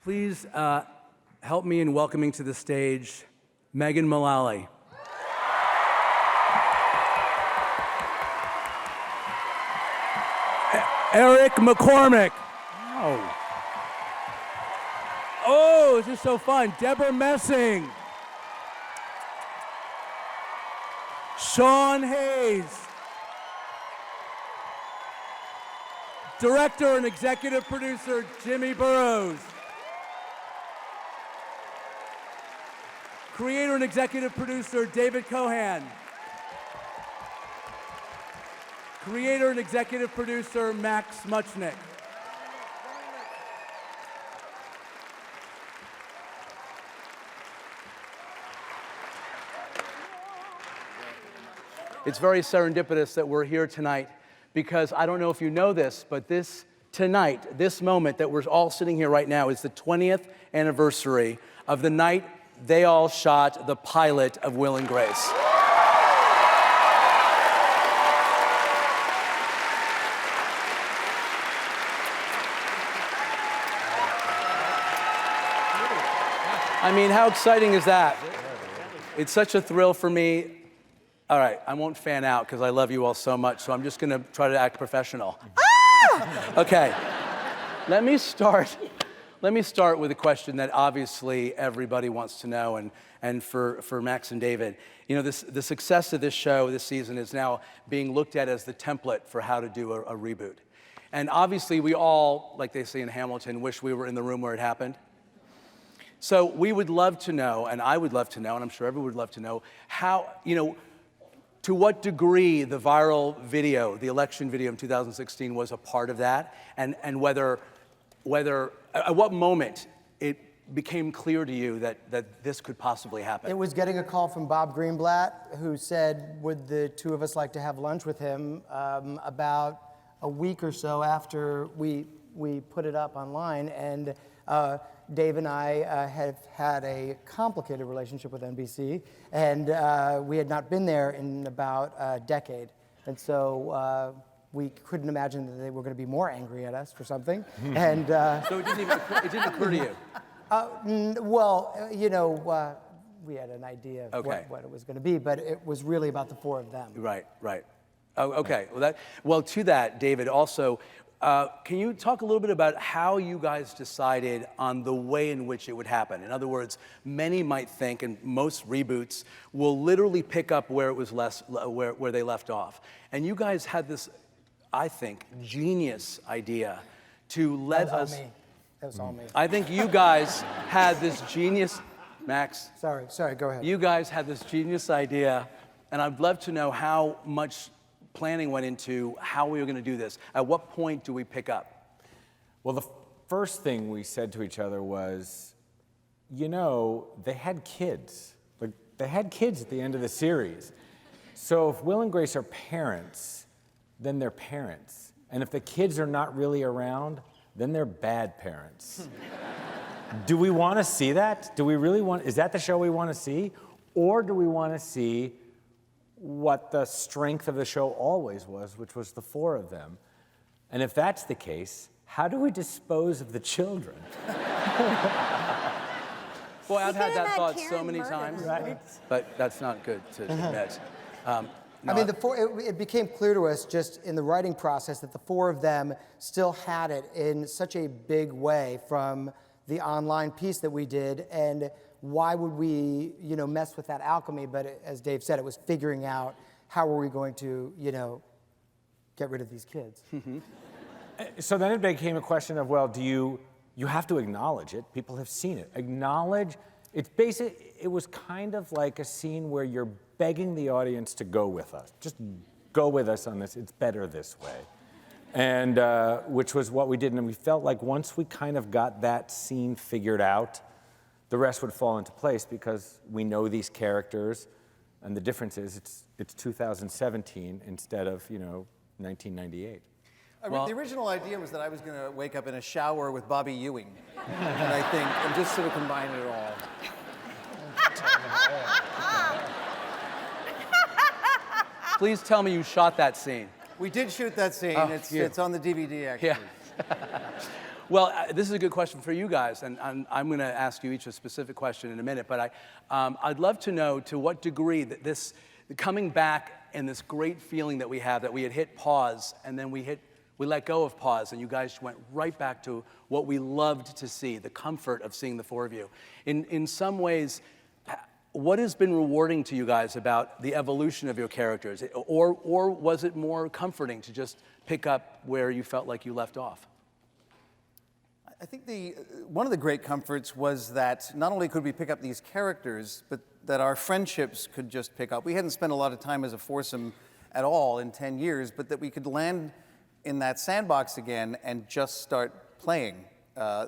Please help me in welcoming to the stage Megan Mullally. Eric McCormack. Oh. Oh, this is so fun. Deborah Messing. Sean Hayes. Director and executive producer Jimmy Burrows. Creator and executive producer David Cohan. Creator and executive producer Max Muchnick. It's very serendipitous that we're here tonight because I don't know if you know this, but this moment that we're all sitting here right now is the 20th anniversary of the night they all shot the pilot of Will and Grace. I mean, how exciting is that? It's such a thrill for me. All right, I won't fan out because I love you all so much, so I'm just gonna try to act professional. Okay, let me start with a question that obviously everybody wants to know, and for Max and David. You know, the success of this show this season is now being looked at as the template for how to do a reboot. And obviously we all, like they say in Hamilton, wish we were in the room where it happened. So we would love to know, and I would love to know, and I'm sure everyone would love to know, how, to what degree the viral video, the election video in 2016 was a part of that, and whether at what moment it became clear to you that this could possibly happen. It was getting a call from Bob Greenblatt, who said, would the two of us like to have lunch with him, about a week or so after we put it up online, and Dave and I have had a complicated relationship with NBC, and we had not been there in about a decade. And so we couldn't imagine that they were going to be more angry at us for something. And so it didn't occur to you? We had an idea of okay. what it was going to be, but it was really about the four of them. Right. Oh, okay. Well, to that, David, also, can you talk a little bit about how you guys decided on the way in which it would happen? In other words, many might think, and most reboots will literally pick up where it was where they left off. And you guys had this, I think, genius idea to let us. That was all me. I think you guys had this genius, Max. Sorry, go ahead. You guys had this genius idea, and I'd love to know how much planning went into how we were going to do this. At what point do we pick up? Well, the first thing we said to each other was, they had kids. Like, they had kids at the end of the series. So if Will and Grace are parents, then they're parents. And if the kids are not really around, then they're bad parents. Do we want to see that? Do we really is that the show we want to see? Or do we want to see what the strength of the show always was, which was the four of them? And if that's the case, how do we dispose of the children? Boy, I've had that thought so many times, right? But that's not good to admit. I mean, it became clear to us just in the writing process that the four of them still had it in such a big way from the online piece that we did, and why would we, mess with that alchemy? But as Dave said, it was figuring out how are we going to, get rid of these kids. So then it became a question of, well, you have to acknowledge it. People have seen it. Acknowledge. It was kind of like a scene where you're begging the audience to go with us. Just go with us on this. It's better this way. And which was what we did. And we felt like once we kind of got that scene figured out, the rest would fall into place because we know these characters, and the difference is it's 2017 instead of 1998. The original idea was that I was going to wake up in a shower with Bobby Ewing, and just sort of combine it all. Please tell me you shot that scene. We did shoot that scene. Oh, it's on the DVD, actually. Yeah. Well, this is a good question for you guys, and I'm going to ask you each a specific question in a minute, but I'd love to know to what degree that this coming back and this great feeling that we have that we had hit pause, and then we let go of pause, and you guys went right back to what we loved to see, the comfort of seeing the four of you. In some ways, what has been rewarding to you guys about the evolution of your characters? Or was it more comforting to just pick up where you felt like you left off? I think one of the great comforts was that not only could we pick up these characters, but that our friendships could just pick up. We hadn't spent a lot of time as a foursome at all in 10 years, but that we could land in that sandbox again and just start playing.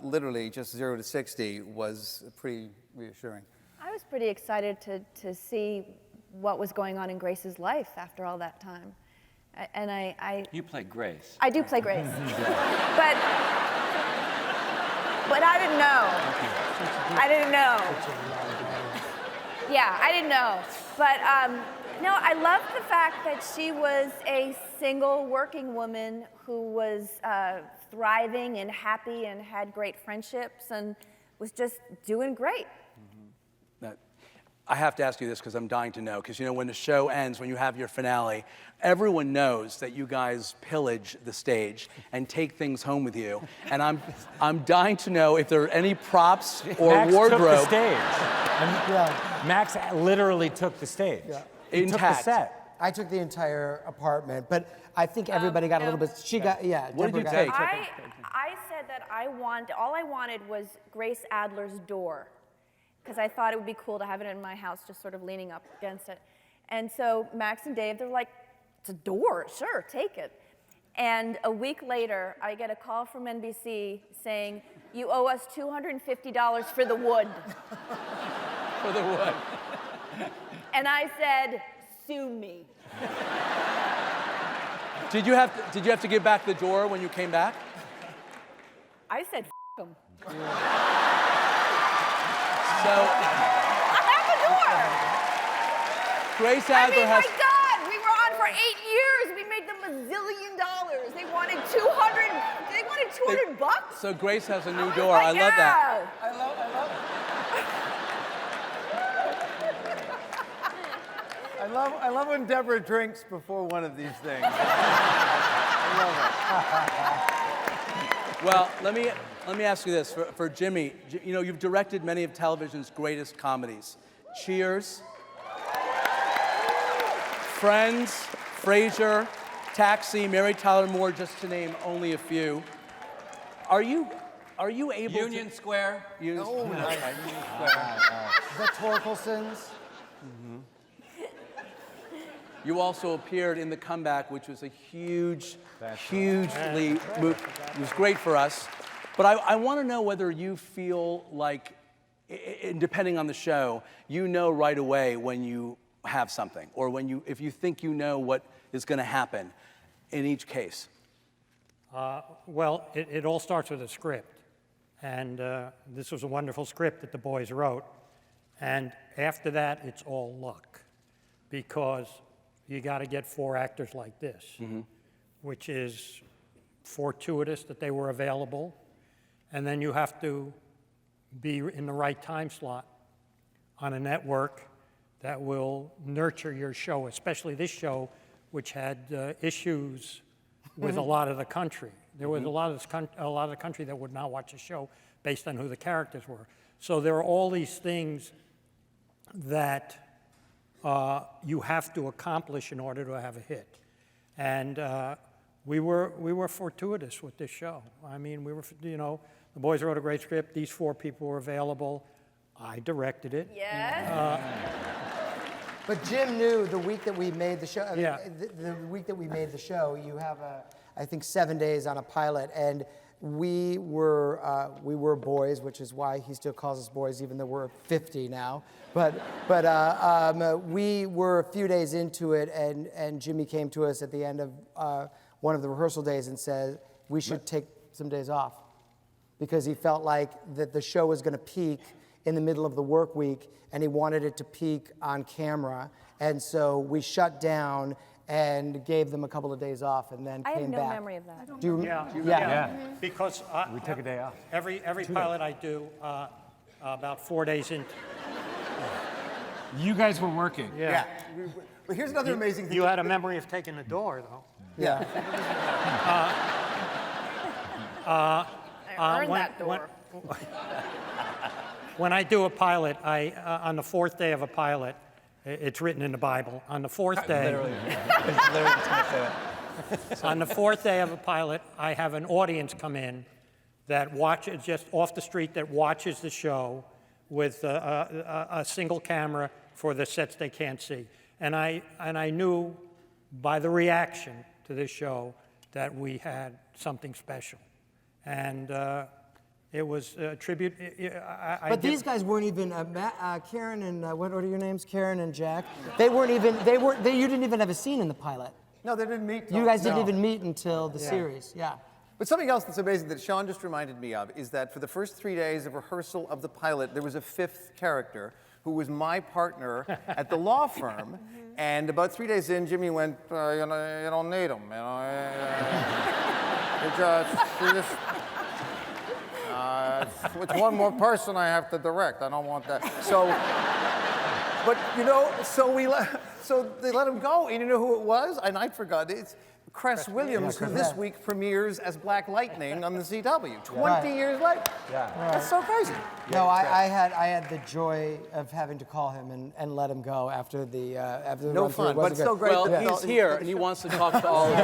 Literally just 0 to 60 was pretty reassuring. I was pretty excited to see what was going on in Grace's life after all that time. And You play Grace. I do play Grace. But I didn't know. I didn't know. Yeah, I didn't know. But no, I loved the fact that she was a single working woman who was thriving and happy and had great friendships and was just doing great. I have to ask you this because I'm dying to know, because you know when the show ends, when you have your finale, everyone knows that you guys pillage the stage and take things home with you. And I'm dying to know if there are any props or Max wardrobe. took the stage. Max literally took the stage. Yeah. He took the set. I took the entire apartment, but I think everybody got a little bit. She got, yeah. What did Deborah you got- take? I said that all I wanted was Grace Adler's door, because I thought it would be cool to have it in my house, just sort of leaning up against it. And so Max and Dave, they're like, it's a door, sure, take it. And a week later, I get a call from NBC saying, you owe us $250 for the wood. For the wood. And I said, sue me. Did you have to give back the door when you came back? I said, f*** him. So I have the door. Grace I Adler mean, has. my God, we were on for 8 years. We made them $1 zillion. They wanted 200. They wanted 200 bucks. So Grace has a new was door. like, I love that. I love when Deborah drinks before one of these things. I love it. Well, let me ask you this. For Jimmy, you know, you've directed many of television's greatest comedies. Cheers, Friends, Frasier, Taxi, Mary Tyler Moore, just to name only a few. Are you able Union Square. to use? Oh, nice. The Torkelsons. You also appeared in The Comeback, which was a hugely, it was great for us. But I want to know whether you feel like, depending on the show, you know right away when you have something, or if you think you know what is going to happen in each case. Well, it all starts with a script. And this was a wonderful script that the boys wrote. And after that, it's all luck. Because you got to get 4 actors like this, which is fortuitous that they were available. And then you have to be in the right time slot on a network that will nurture your show, especially this show, which had issues with a lot of the country. There was a lot of the country that would not watch a show based on who the characters were. So there are all these things that you have to accomplish in order to have a hit. And we were fortuitous with this show. I mean, the boys wrote a great script. These 4 people were available. I directed it. Yes. But Jim knew the week that we made the show. I mean, Yeah. the week that we made the show, you have I think 7 days on a pilot, and we were boys, which is why he still calls us boys, even though we're 50 now. But we were a few days into it, and Jimmy came to us at the end of one of the rehearsal days and said we should take some days off, because he felt like that the show was going to peak in the middle of the work week, and he wanted it to peak on camera. And so we shut down, and gave them a couple of days off, and then I came have no back. memory of that. Do you? Yeah. Because We took a day off. every pilot I do, about 4 days in, You guys were working. Yeah. But here's another amazing thing. you had a memory of taking the door, though. Yeah. I earned that door. When I do a pilot, on the 4th day of a pilot, it's written in the Bible. On the 4th day, on the 4th day of a pilot, I have an audience come in that watches just off the street that watches the show with a single camera for the sets they can't see, and I knew by the reaction to this show that we had something special, and it was a tribute. But these guys weren't even Karen and what are your names? Karen and Jack. They weren't even. You didn't even have a scene in the pilot. No, they didn't meet. You guys didn't even meet until the series. Yeah. But something else that's amazing that Sean just reminded me of is that for the first 3 days of rehearsal of the pilot, there was a 5th character who was my partner at the law firm. And about 3 days in, Jimmy went, you don't need him. It's one more person I have to direct. I don't want that. So, but so they let him go. And you know who it was? And I forgot. It's Cress Williams, who this week premieres as Black Lightning on the CW. 20 years later. Yeah. That's so crazy. No, I had the joy of having to call him and let him go after the No run through. fun, It but wasn't still good. great. Well, that he's here, and he wants to talk to all of you.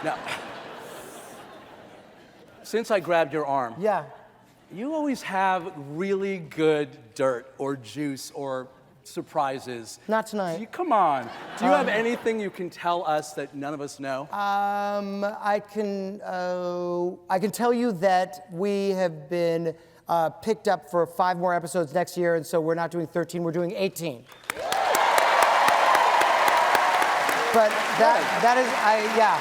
Now, since I grabbed your arm, Yeah. you always have really good dirt or juice or surprises. Not tonight. Come on. Do you have anything you can tell us that none of us know? I can tell you that we have been picked up for 5 more episodes next year, and so we're not doing 13, we're doing 18. But that is, yeah.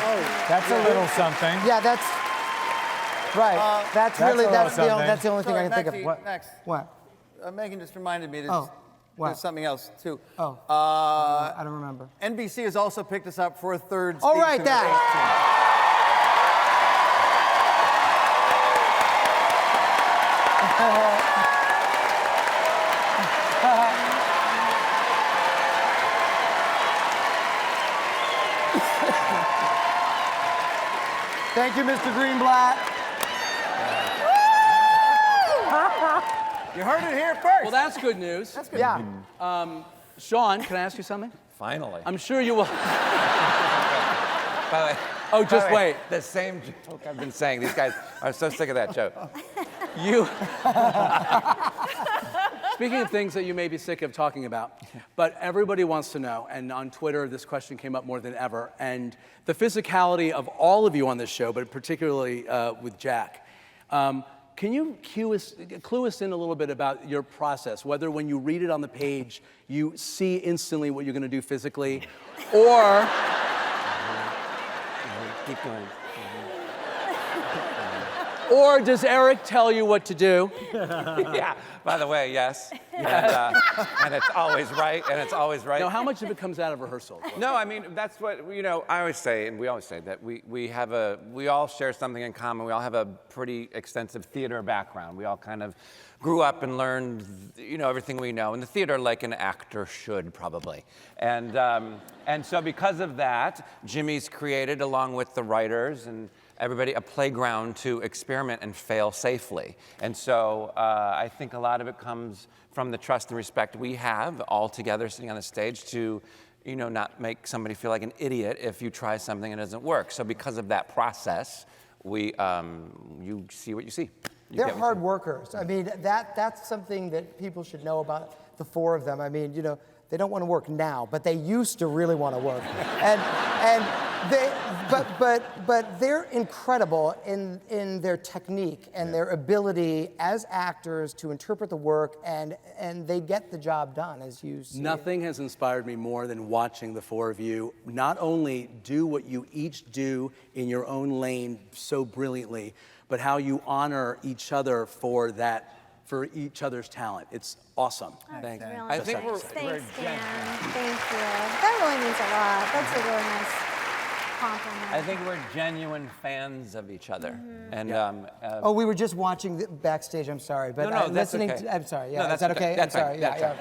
That's a little something. Yeah, that's right. That's a little the something. only thing I can think of. What? Next. What? Megan just reminded me. Oh, what? There's something else, too. Oh, I don't remember. NBC has also picked us up for a 3rd Oh, season. right, of that. 18. Thank you, Mr. Greenblatt. You heard it here first. Well, that's good news. That's good. Yeah. Sean, can I ask you something? Finally. I'm sure you will. By the way, Oh, just by the way, wait. The same joke I've been saying. These guys are so sick of that joke. You. Speaking of things that you may be sick of talking about, but everybody wants to know, and on Twitter this question came up more than ever, and the physicality of all of you on this show, but particularly with Jack. Can you clue us in a little bit about your process, whether when you read it on the page, you see instantly what you're going to do physically, or... Keep going. Or does Eric tell you what to do? Yeah. By the way, yes. And it's always right. And it's always right. Now, how much of it comes out of rehearsal? No, I mean that's what I always say, and we always say that we all share something in common. We all have a pretty extensive theater background. We all kind of grew up and learned everything we know in the theater, like an actor should probably. And so because of that, Jimmy's created, along with the writers and everybody, a playground to experiment and fail safely. And so I think a lot of it comes from the trust and respect we have all together sitting on the stage to, not make somebody feel like an idiot if you try something and it doesn't work. So because of that process, you see what you see. They're hard workers. I mean, that's something that people should know about the 4 of them. I mean, they don't want to work now, but they used to really want to work. But they're incredible in their technique and their ability as actors to interpret the work, and they get the job done, as you see. Nothing has inspired me more than watching the 4 of you not only do what you each do in your own lane so brilliantly, but how you honor each other for that for each other's talent. It's awesome. Thanks. Really I think nice. we're Thanks, Dan. Thank you. That really means a lot. That's a really nice compliment. I think we're genuine fans of each other. And Oh, we were just watching backstage. I'm sorry, but No, I'm that's listening. okay. I'm sorry. Yeah, No, is that that's okay? okay. That's I'm sorry. fine. Yeah,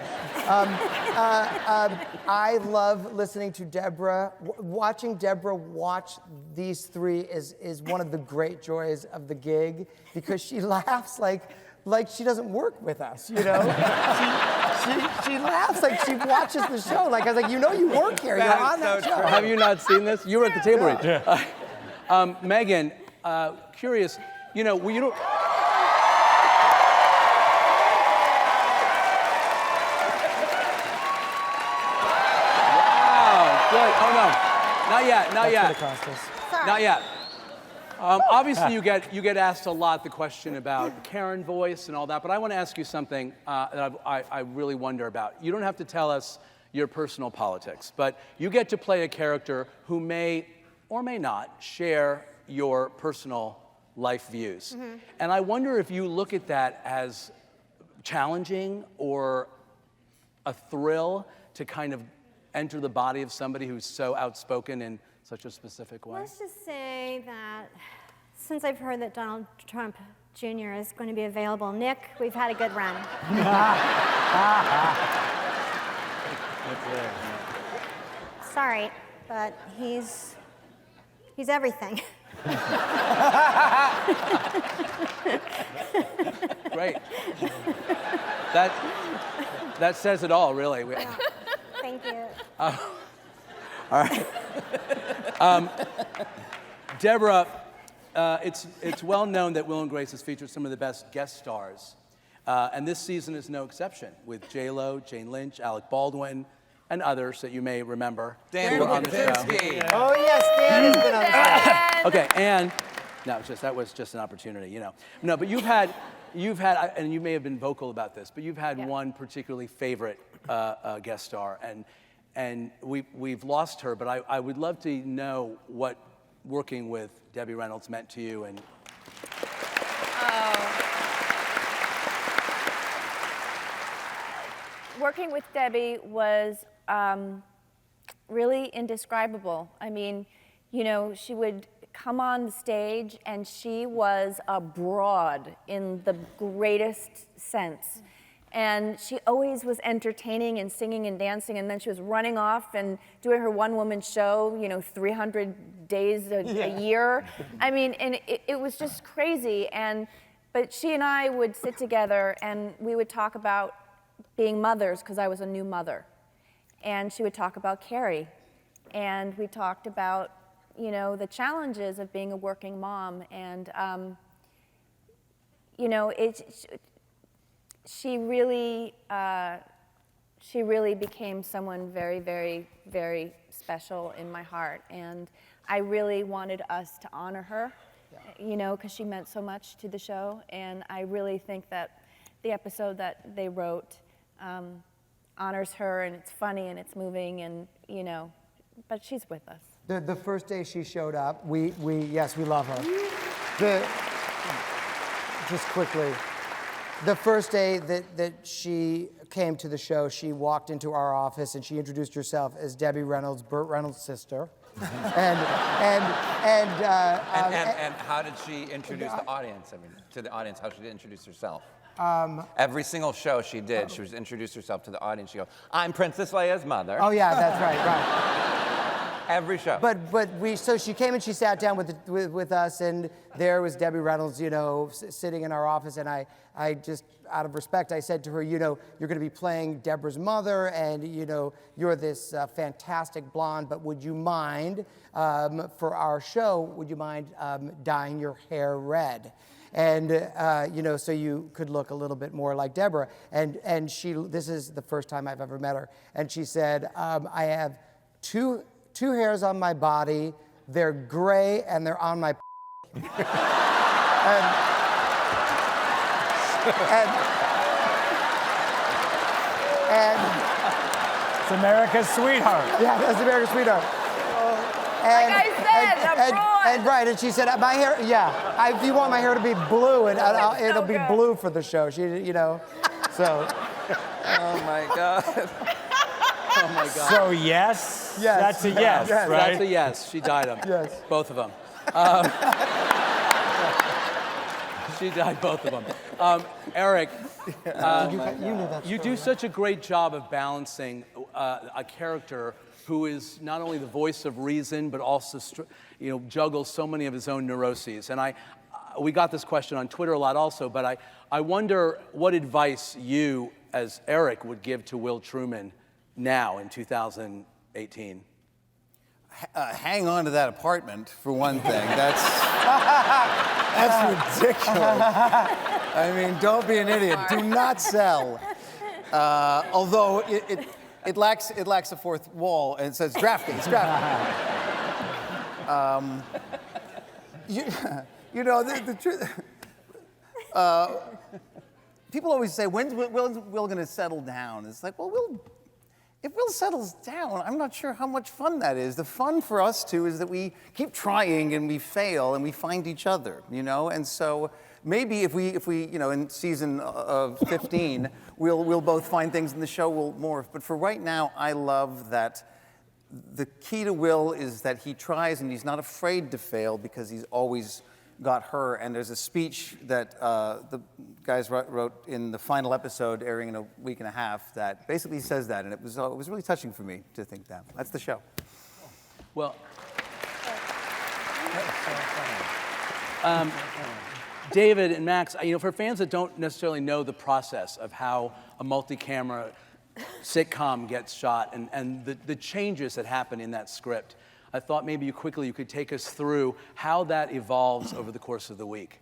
That's yeah. I love listening to Deborah. Watching Deborah watch these three is one of the great joys of the gig because she laughs like she doesn't work with us, you know? she laughs like she watches the show. Like, I was like, you know you work here. You're on that show. Have you not seen this? You were at the table read. Megan, curious, you know, you don't. Wow, good. Oh no, not yet, not yet. That's what it cost us. Sorry. Not yet. Obviously, you get asked a lot the question about Karen voice and all that, but I want to ask you something that I really wonder about. You don't have to tell us your personal politics, but you get to play a character who may or may not share your personal life views. And I wonder if you look at that as challenging or a thrill to kind of enter the body of somebody who's so outspoken in such a specific way. Let's just say that since I've heard that Donald Trump Jr. is going to be available, Nick, we've had a good run. Sorry, but he's everything. Great. That says it all, really. Thank you. All right. Deborah, it's well known that Will and Grace has featured some of the best guest stars. And this season is no exception, with J-Lo, Jane Lynch, Alec Baldwin, and others that you may remember Dan who were on the show. Lipinski. Oh, yes, Dan has been on the show. Okay, and no, that was just an opportunity, you know. No, but you've had, and you may have been vocal about this, but you've had one particularly favorite guest star, and we've lost her, but I would love to know what working with Debbie Reynolds meant to you. And working with Debbie was really indescribable. I mean, you know, she would come on the stage and she was a broad in the greatest sense. And she always was entertaining and singing and dancing, and then she was running off and doing her one-woman show, you know, 300 days a year. I mean, and it was just crazy. But she and I would sit together and we would talk about being mothers, because I was a new mother. And she would talk about Carrie. And we talked about, you know, the challenges of being a working mom. And, you know, she really became someone very, very, very special in my heart. And I really wanted us to honor her, you know, because she meant so much to the show. And I really think that the episode that they wrote honors her, and it's funny and it's moving, and, you know, but she's with us. The first day she showed up, we love her. Just quickly, the first day that she came to the show, she walked into our office and she introduced herself as Debbie Reynolds, Burt Reynolds' sister. And how did she introduce the audience? I mean, to the audience, how should she introduce herself? Every single show she did, she was introduced herself to the audience. She goes, "I'm Princess Leia's mother." Oh yeah, that's right. Every show. So she came and she sat down with us, and there was Debbie Reynolds, you know, sitting in our office, and I just, out of respect, I said to her, you know, you're going to be playing Deborah's mother, and, you know, you're this fantastic blonde, but would you mind, for our show, would you mind dyeing your hair red? And, you know, so you could look a little bit more like Deborah. And this is the first time I've ever met her, and she said, I have two hairs on my body, they're gray, and they're on my and It's America's sweetheart. yeah, that's America's sweetheart. I said, the broad. And right, and she said, my hair, if you want my hair to be blue, and it'll be blue for the show. She, so. Oh my God. Oh my God. So yes, Yes. that's a yes, Yes. right? That's a yes. She dyed them. Yes. Both of them. She dyed both of them. Eric, You knew that. you do such a great job of balancing a character who is not only the voice of reason, but also juggles so many of his own neuroses. And we got this question on Twitter a lot also, but I wonder what advice you, as Eric, would give to Will Truman now in 2018. Hang on to that apartment, for one thing. That's ridiculous. I mean, don't be an idiot. Do not sell. Although it lacks a fourth wall, and it says DraftKings. The truth. People always say, when's Will going to settle down? It's like, well, if Will settles down, I'm not sure how much fun that is. The fun for us two is that we keep trying and we fail and we find each other, And so maybe if we in season 15, we'll both find things in the show will morph. But for right now, I love that the key to Will is that he tries and he's not afraid to fail because he's always got her. And there's a speech that the guys wrote in the final episode, airing in a week and a half, that basically says that, and it was really touching for me to think that. That's the show. Well, David and Max, for fans that don't necessarily know the process of how a multi-camera sitcom gets shot and the changes that happen in that script, I thought maybe you could take us through how that evolves over the course of the week.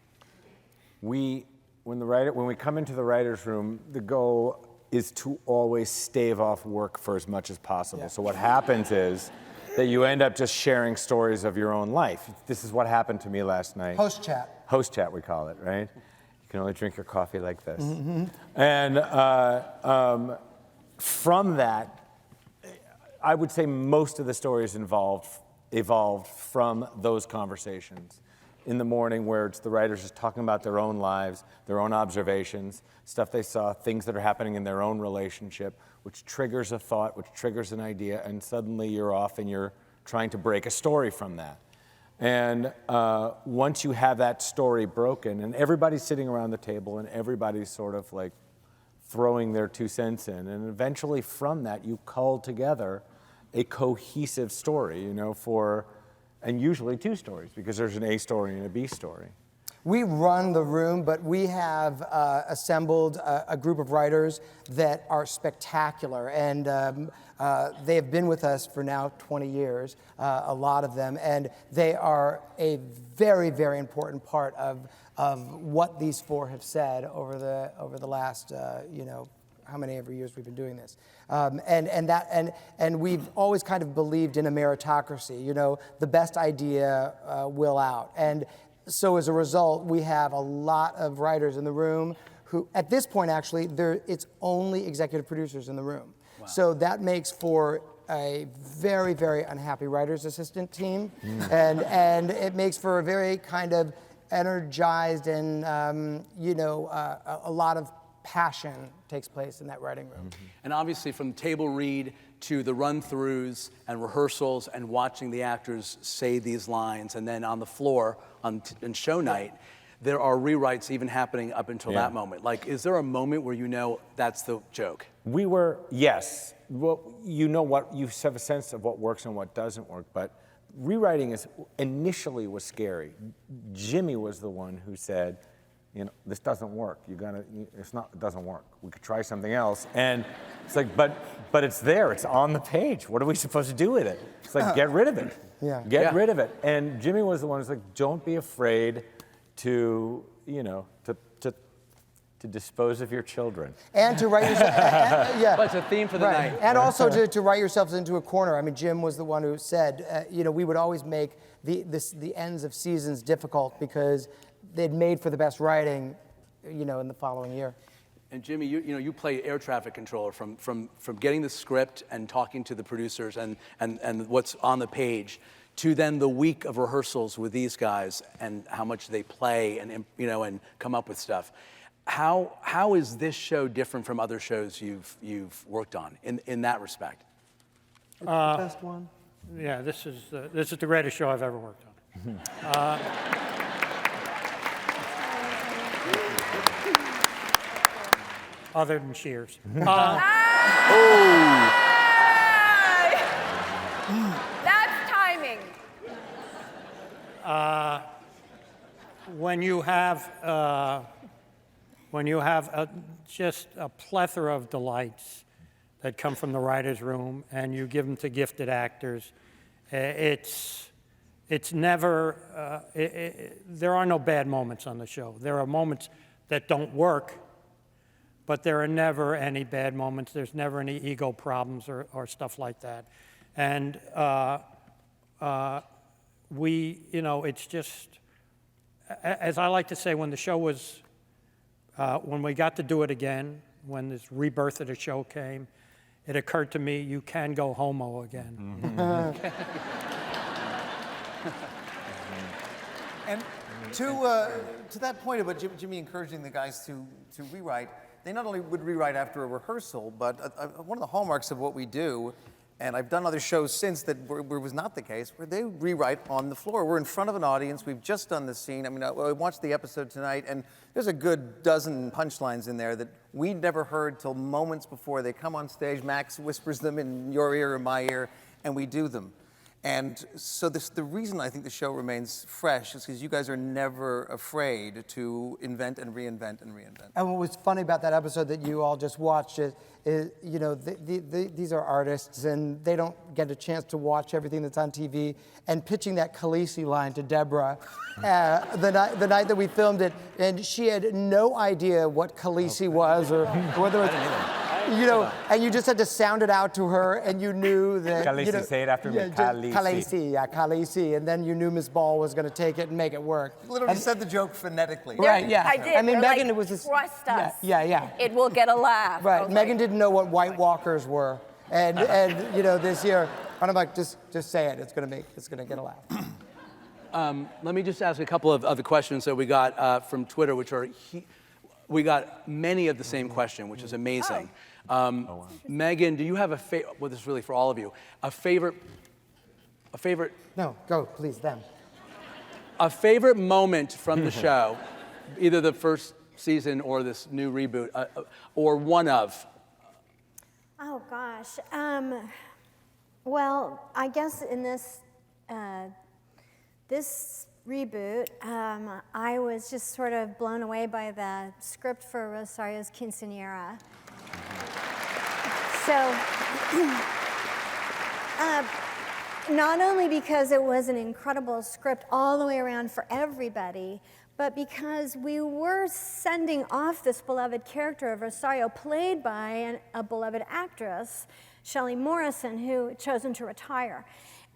When we come into the writer's room, the goal is to always stave off work for as much as possible. Yeah. So what happens is that you end up just sharing stories of your own life. This is what happened to me last night. Host chat. Host chat, we call it, right? You can only drink your coffee like this. Mm-hmm. And from that, I would say most of the stories evolved from those conversations in the morning, where it's the writers just talking about their own lives, their own observations, stuff they saw, things that are happening in their own relationship, which triggers a thought, which triggers an idea, and suddenly you're off and you're trying to break a story from that. And once you have that story broken, and everybody's sitting around the table and everybody's sort of like throwing their 2 cents in, and eventually from that you cull together a cohesive story, and usually 2 stories, because there's an A story and a B story. We run the room, but we have assembled a group of writers that are spectacular, and they have been with us for now 20 years, a lot of them, and they are a very, very important part of what these 4 have said over the last, how many ever years we've been doing this. And we've always kind of believed in a meritocracy, the best idea will out. And so as a result, we have a lot of writers in the room who, at this point actually, it's only executive producers in the room. Wow. So that makes for a very, very unhappy writer's assistant team. And it makes for a very kind of energized and, a lot of passion takes place in that writing room. Mm-hmm. And obviously from table read to the run-throughs and rehearsals and watching the actors say these lines, and then on the floor on show night, there are rewrites even happening up until that moment. Like, is there a moment where that's the joke? Yes. Well, you have a sense of what works and what doesn't work, but rewriting initially was scary. Jimmy was the one who said, this doesn't work. It doesn't work. We could try something else. And it's like, but it's there. It's on the page. What are we supposed to do with it? It's like, get rid of it. Get rid of it. And Jimmy was the one who's like, don't be afraid to dispose of your children. And to write yourself, But it's a theme for the night. And also to write yourselves into a corner. I mean, Jim was the one who said, we would always make the ends of seasons difficult because they'd made for the best writing, in the following year. And Jimmy, you play air traffic controller from getting the script and talking to the producers and what's on the page to then the week of rehearsals with these guys and how much they play and and come up with stuff. How is this show different from other shows you've worked on in that respect? Best one. Yeah, this is the greatest show I've ever worked on. Other than Cheers. That's timing. When you have just a plethora of delights that come from the writer's room and you give them to gifted actors, it's never, there are no bad moments on the show. There are moments that don't work, but there are never any bad moments. There's never any ego problems or stuff like that. And it's just, as I like to say, when the show was, when we got to do it again, when this rebirth of the show came, it occurred to me, you can go homo again. And to that point about Jimmy encouraging the guys to rewrite, they not only would rewrite after a rehearsal, but one of the hallmarks of what we do, and I've done other shows since that where it was not the case, where they rewrite on the floor. We're in front of an audience. We've just done the scene. I mean, I watched the episode tonight, and there's a good dozen punchlines in there that we never heard till moments before they come on stage. Max whispers them in your ear or my ear, and we do them. And so the reason I think the show remains fresh is because you guys are never afraid to invent and reinvent and reinvent. And what was funny about that episode that you all just watched is these are artists and they don't get a chance to watch everything that's on TV. And pitching that Khaleesi line to Deborah the night that we filmed it, and she had no idea what Khaleesi was or whether it was. And you just had to sound it out to her, and you knew that. Khaleesi, say it after me. Khaleesi. Khaleesi, and then you knew Miss Ball was going to take it and make it work. Literally said the joke phonetically. Right? Yeah. I did. I mean, They're Megan like, was just. Trust us. Yeah. It will get a laugh. Right. Megan didn't know what White Walkers were, and this year, and I'm like, just say it. It's gonna get a laugh. Let me just ask a couple of other questions that we got from Twitter, which are, we got many of the same question, which is amazing. Megan, do you have well, this is really for all of you, a favorite? No, go, please, them. A favorite moment from the show, either the first season or this new reboot, or one of? Oh gosh. Well, I guess in this reboot, I was just sort of blown away by the script for Rosario's quinceañera. So, not only because it was an incredible script all the way around for everybody, but because we were sending off this beloved character of Rosario, played by a beloved actress, Shelley Morrison, who had chosen to retire.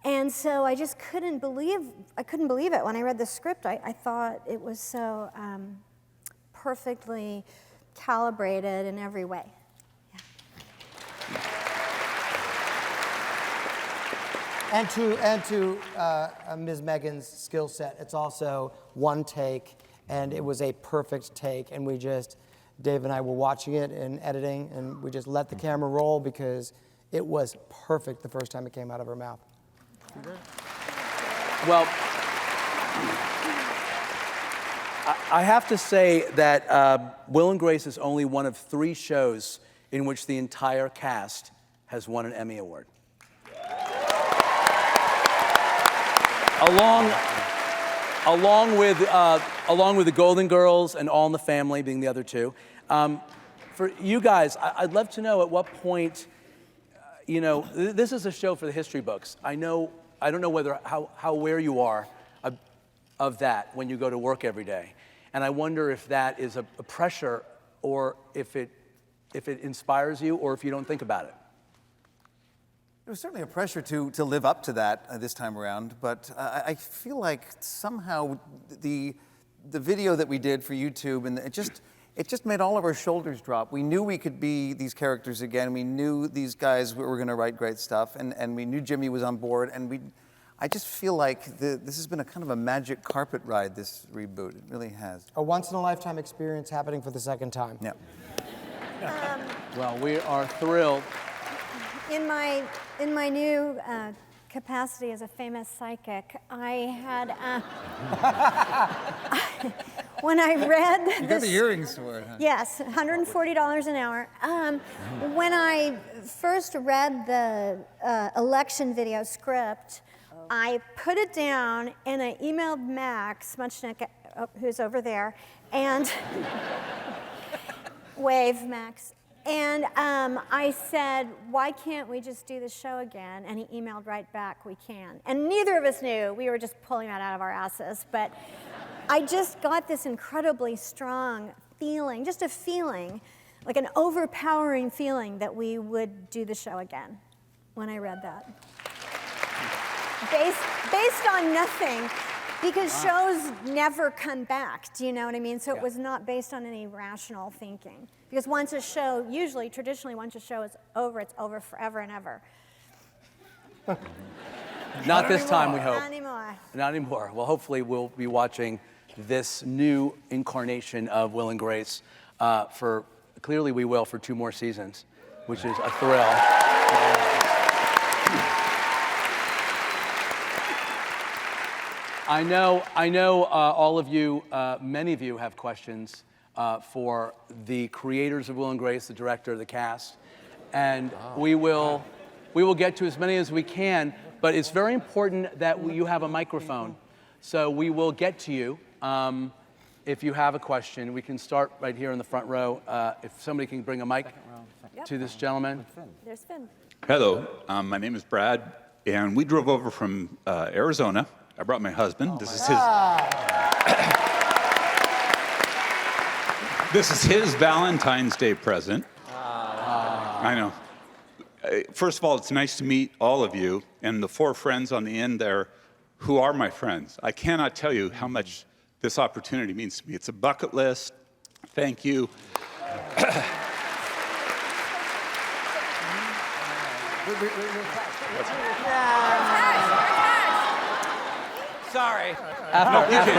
And so I just couldn't believe it. When I read the script, I thought it was so perfectly calibrated in every way. And to Ms. Megan's skill set, it's also one take, and it was a perfect take. And Dave and I were watching it and editing, and we just let the camera roll because it was perfect the first time it came out of her mouth. Well, I have to say that Will and Grace is only one of 3 shows in which the entire cast has won an Emmy Award. Along with the Golden Girls and All in the Family being the other 2. For you guys, I'd love to know at what point, this is a show for the history books. I don't know how aware you are of that when you go to work every day. And I wonder if that is a pressure, or if it inspires you, or if you don't think about it. There was certainly a pressure to live up to that this time around, but I feel like somehow the video that we did for YouTube, and it just made all of our shoulders drop. We knew we could be these characters again. We knew these guys were going to write great stuff, and we knew Jimmy was on board, and I just feel like this has been a kind of a magic carpet ride, this reboot. It really has. A once-in-a-lifetime experience happening for the second time. Yeah. Well, we are thrilled. In my new capacity as a famous psychic, I had when I read You got the earrings for it, huh? Yes, $140 an hour. When I first read the election video script, I put it down and I emailed Max Muchnick, who's over there, and wave, Max. And I said, why can't we just do the show again? And he emailed right back, we can. And neither of us knew. We were just pulling that out of our asses. But I just got this incredibly strong feeling, just a feeling, like an overpowering feeling that we would do the show again when I read that. Based on nothing, because shows never come back, do you know what I mean? So it was not based on any rational thinking. Because once a show, traditionally, once a show is over, it's over forever and ever. Not this time, we hope. Not anymore. Not anymore. Well, hopefully we'll be watching this new incarnation of Will and Grace clearly we will, for 2 more seasons, which is a thrill. I know all of you, many of you have questions for the creators of Will and Grace, the director, the cast, and we will get to as many as we can, but it's very important that you have a microphone. So we will get to you. If you have a question, we can start right here in the front row. If somebody can bring a mic to this gentleman. There's Finn. Hello, my name is Brad, and we drove over from Arizona. I brought my husband. This is his Valentine's Day present. I know. First of all, it's nice to meet all of you, and the 4 friends on the end there who are my friends. I cannot tell you how much this opportunity means to me. It's a bucket list. Thank you. Sorry. After, Now everybody.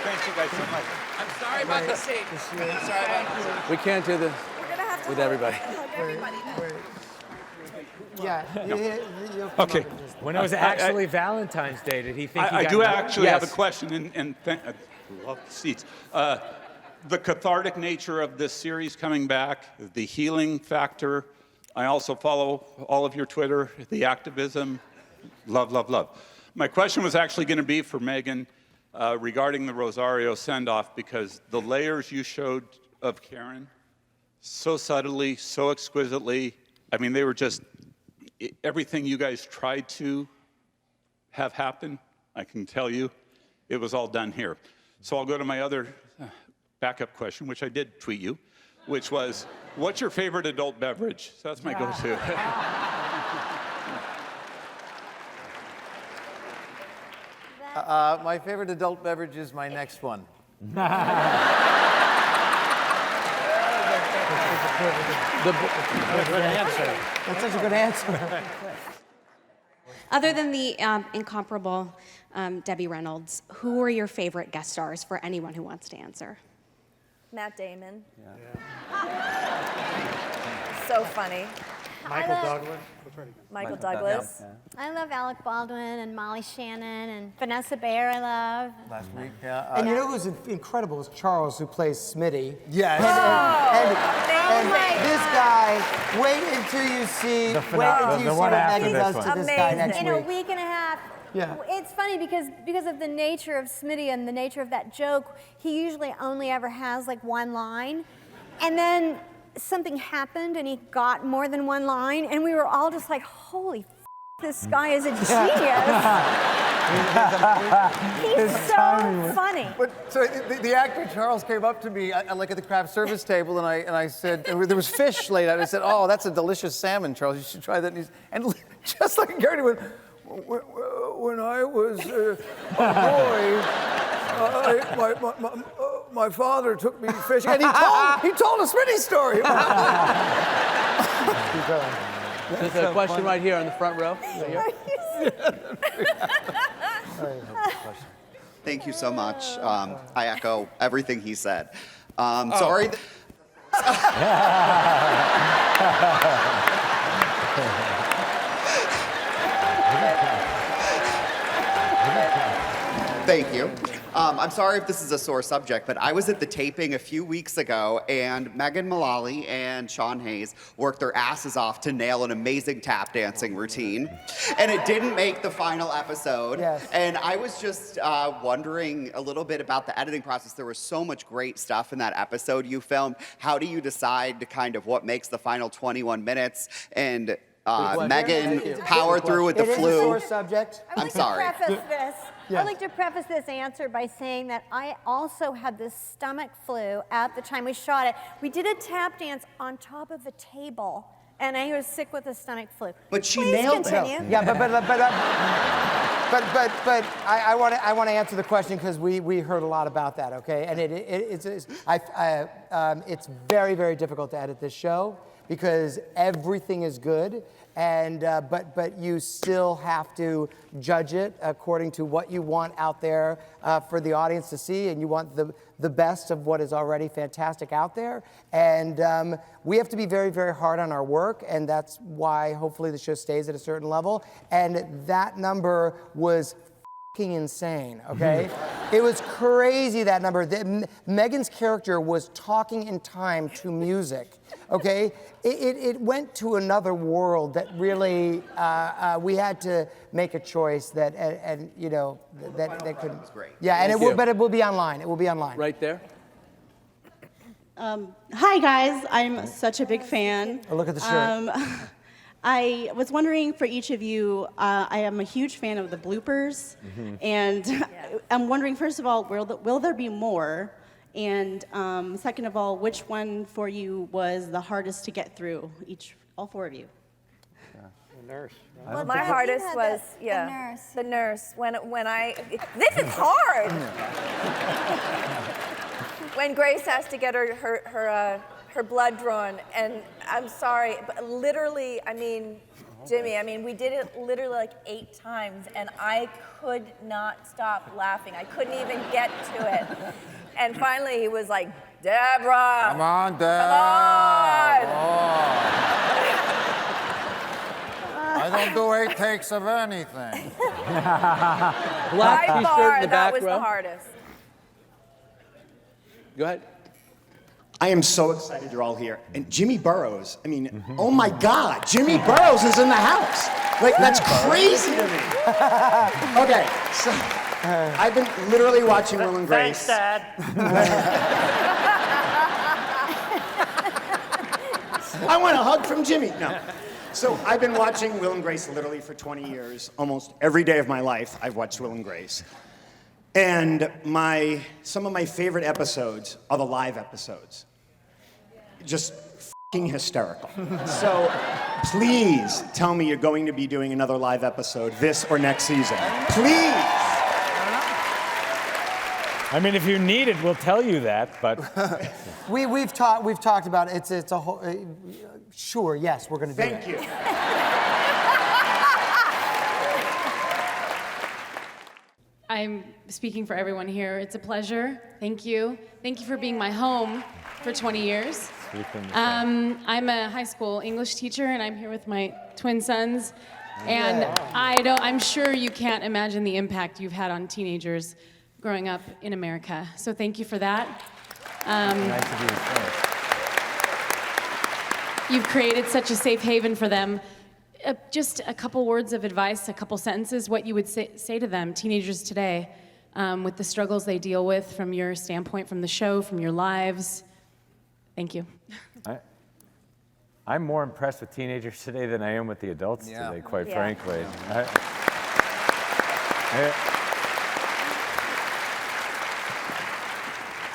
Thank you guys so much. I'm sorry about the seat. I'm sorry about the seat. we can't do this We're gonna have to with hug- everybody. hug everybody now. Yeah. You'll come Okay. up and just- When it was actually Valentine's Day, did he think he I got do married? actually have a Yes. question, and I love the seats. The cathartic nature of this series coming back, the healing factor. I also follow all of your Twitter, the activism, love, love, love. My question was actually going to be for Megan regarding the Rosario send-off, because the layers you showed of Karen, so subtly, so exquisitely, I mean, they were just everything you guys tried to have happen, I can tell you, it was all done here. So I'll go to my other backup question, which I did tweet you, which was, what's your favorite adult beverage? So that's my go-to. My favorite adult beverage is my next one. That's such a good answer. Other than the incomparable Debbie Reynolds, who are your favorite guest stars for anyone who wants to answer? Matt Damon. So funny. Michael Douglas. Michael Douglas. I love Alec Baldwin and Molly Shannon and Vanessa Bayer I love. Last week, yeah. And you know who's incredible is Charles, who plays Smitty. Yes. And this guy, wait until you see the one what after Megan this does one. to this guy Amazing. next In a week. week and a half. Yeah. It's funny because of the nature of Smitty and the nature of that joke, he usually only ever has like one line. And then something happened and he got more than one line, and we were all just like, holy f***, this guy is a genius. He's so funny. But so the actor Charles came up to me, like at the craft service table, and I said, and there was fish laid out. I said, "Oh, that's a delicious salmon, Charles. You should try that." And just like Gary went, "When I was a boy, my father took me fishing, and he told a Smitty story. There's a question right here in the front row. Right here. Thank you so much. I echo everything he said. Sorry. Thank you. I'm sorry if this is a sore subject, but I was at the taping a few weeks ago, and Mullally and Sean Hayes worked their asses off to nail an amazing tap dancing routine. And it didn't make the final episode. Yes. And I was just wondering a little bit about the editing process. There was so much great stuff in that episode you filmed. How do you decide to kind of what makes the final 21 minutes? And Megan powered through with the It is a flu. sore subject. I'm sorry. I'd like to preface this answer by saying that I also had this stomach flu at the time we shot it. We did a tap dance on top of a table, and I was sick with a stomach flu. But she Please nailed continue. it. Yeah, but I want to answer the question because we heard a lot about that, okay? And it's very, very difficult to edit this show because everything is good, and but you still have to judge it according to what you want out there for the audience to see, and you want the best of what is already fantastic out there. And we have to be very, very hard on our work, and that's why hopefully the show stays at a certain level. And that number was fucking insane, okay? It was crazy, that number. Megan's character was talking in time to music, okay? It went to another world that really, we had to make a choice that, and you know, that couldn't. That was great. Yeah, and Thank you. but it will be online. It will be online. Right there. Hi guys, I'm such a big fan. Oh, look at the shirt. I was wondering for each of you, I am a huge fan of the bloopers, and I'm wondering, first of all, will there be more? And second of all, which one for you was the hardest to get through, all four of you? The nurse. Well, my hardest was the nurse. When this is hard. When Grace has to get her blood drawn, and I'm sorry, but literally, I mean, Jimmy, I mean, we did it literally like 8 times, and I could not stop laughing. I couldn't even get to it. And finally, he was like, Deborah! Come on, Deb. Come on! I don't do 8 takes of anything. Black By t-shirt far, in the that back was row. the hardest. Go ahead. I am so excited you're all here. And Jimmy Burrows, I mean, oh my God, Jimmy Burrows is in the house. Like, that's crazy to me. Okay, so I've been literally watching Will and Grace. Thanks, Dad. I want a hug from Jimmy. No. So I've been watching Will and Grace literally for 20 years. Almost every day of my life, I've watched Will and Grace. And some of my favorite episodes are the live episodes. Just f***ing hysterical. So please tell me you're going to be doing another live episode this or next season. Please. I mean, if you need it, we'll tell you that, but... We've talked about it. It's a whole, sure, yes, we're gonna do it. Thank you. I'm speaking for everyone here. It's a pleasure. Thank you. Thank you for being my home for 20 years. I'm a high school English teacher, and I'm here with my twin sons. And I'm sure you can't imagine the impact you've had on teenagers growing up in America. So thank you for that. Nice to be with you. You've created such a safe haven for them. Just a couple words of advice, a couple sentences, what you would say to them, teenagers today, with the struggles they deal with from your standpoint, from the show, from your lives. Thank you. I'm more impressed with teenagers today than I am with the adults today, quite frankly.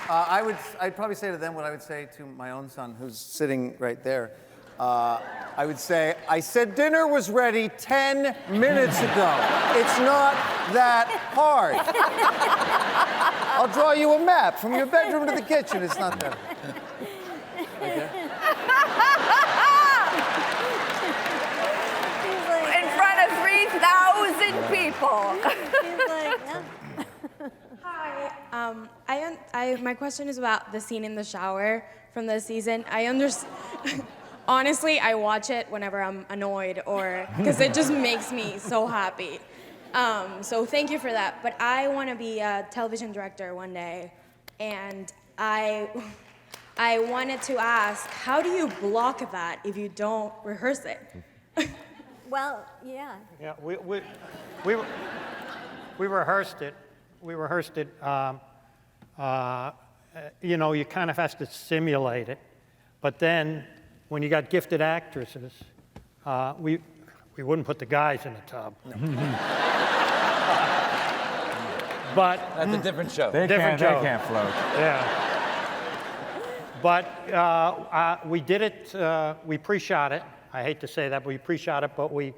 I'd probably say to them what I would say to my own son, who's sitting right there. I would say, I said dinner was ready 10 minutes ago. It's not that hard. I'll draw you a map from your bedroom to the kitchen. It's not that hard. In front of 3,000 people. He's like, no. Hi. My question is about the scene in the shower from this season. Honestly, I watch it whenever I'm annoyed or because it just makes me so happy. So thank you for that. But I want to be a television director one day, and I wanted to ask, how do you block that if you don't rehearse it? Well, yeah. Yeah, we rehearsed it. We rehearsed it. You know, you kind of have to simulate it, but then when you got gifted actresses, we wouldn't put the guys in the tub. No. But That's a different show. They can't float. yeah. But we did it. We pre-shot it. I hate to say that, but we pre-shot it, but we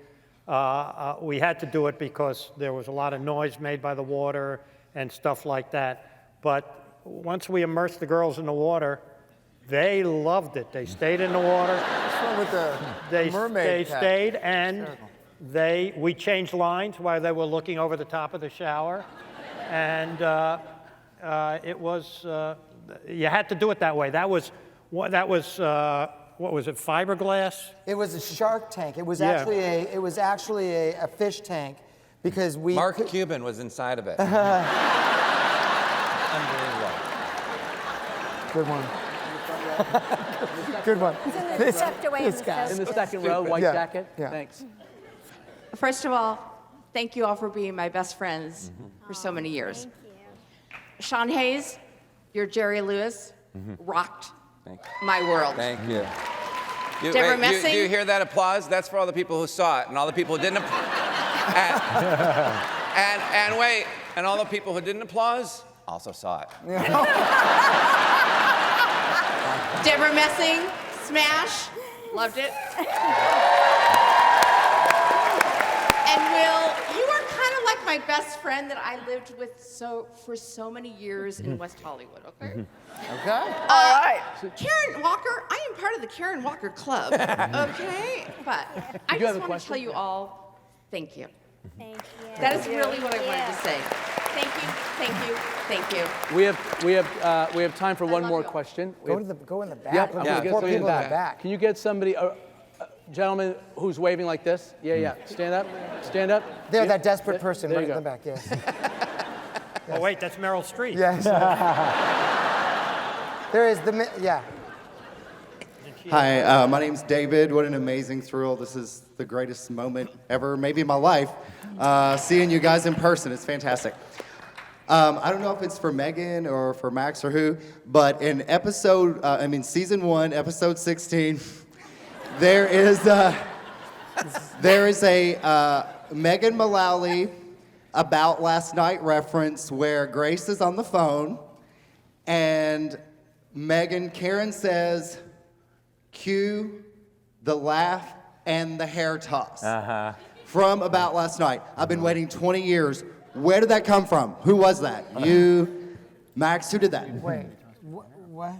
had to do it because there was a lot of noise made by the water and stuff like that. But once we immersed the girls in the water, they loved it. They stayed in the water. What's wrong with the mermaid They cat? stayed, and we changed lines while they were looking over the top of the shower. And it was, you had to do it that way. That was what was it, fiberglass? It was a shark tank. It was Yeah. actually a fish tank because we. Mark Cuban was inside of it. Unbelievable. Good one. Good one. It's tucked away in the In the second row, white jacket. Yeah. Thanks. First of all, thank you all for being my best friends for so many years. Thank you. Sean Hayes, your Jerry Lewis, rocked Thank my world. Thank you. Deborah Do Messing? you hear that applause? That's for all the people who saw it, and all the people who didn't. And wait, and all the people who didn't applause also saw it. Deborah Messing, smash, loved it. And Will, you are kind of like my best friend that I lived with for so many years in West Hollywood, okay? Okay. All right. Karen Walker, I am part of the Karen Walker Club, okay? But I you have just a want to question? tell you all, thank you. Thank you. That is really what I wanted to say. Thank you, thank you, thank you. We have time for one more question. Go in the back. Yeah, Look I'm at gonna the get poor somebody people in the back. Can you get somebody, gentleman who's waving like this? Yeah. Stand up. Stand up. There, Yeah. that desperate person There right you in the go. back, yes. Oh, wait, that's Meryl Streep. Yes. There is yeah. Hi, my name's David. What an amazing thrill. This is the greatest moment ever, maybe in my life. Seeing you guys in person, it's fantastic. I don't know if it's for Megan or for Max or who, but in season 1, episode 16, there is a Megan Mullally About Last Night reference where Grace is on the phone and Karen says, cue the laugh and the hair toss from About Last Night. I've been waiting 20 years. Where did that come from? Who was that? You, Max, who did that? Wait, what?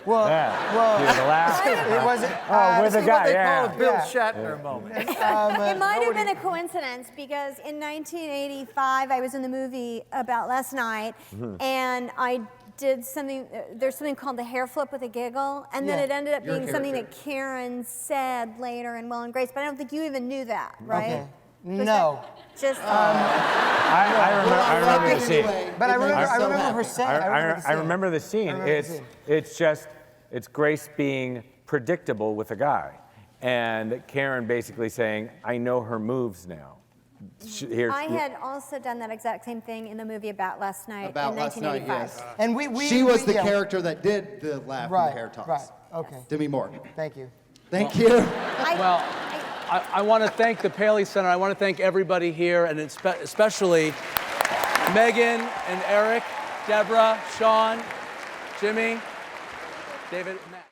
Well, the laugh. It wasn't. with the guy, yeah. Bill Shatner moment. It might have been a coincidence because in 1985 I was in the movie About Last Night, and I did something. There's something called the hair flip with a giggle, and then it ended up being something that Karen said later in Will and Grace. But I don't think you even knew that, right? Okay. No. Just. I remember the scene. But I remember her saying. I remember the scene. It's Grace being predictable with a guy, and Karen basically saying, "I know her moves now." I had also done that exact same thing in the movie About Last Night About in Last Night, 1985. yes. And she was the character that did the laugh and the hair toss. Right. Okay. Demi Moore. Thank you. Thank you. I want to thank the Paley Center. I want to thank everybody here, and especially Megan and Eric, Deborah, Sean, Jimmy, David, Matt.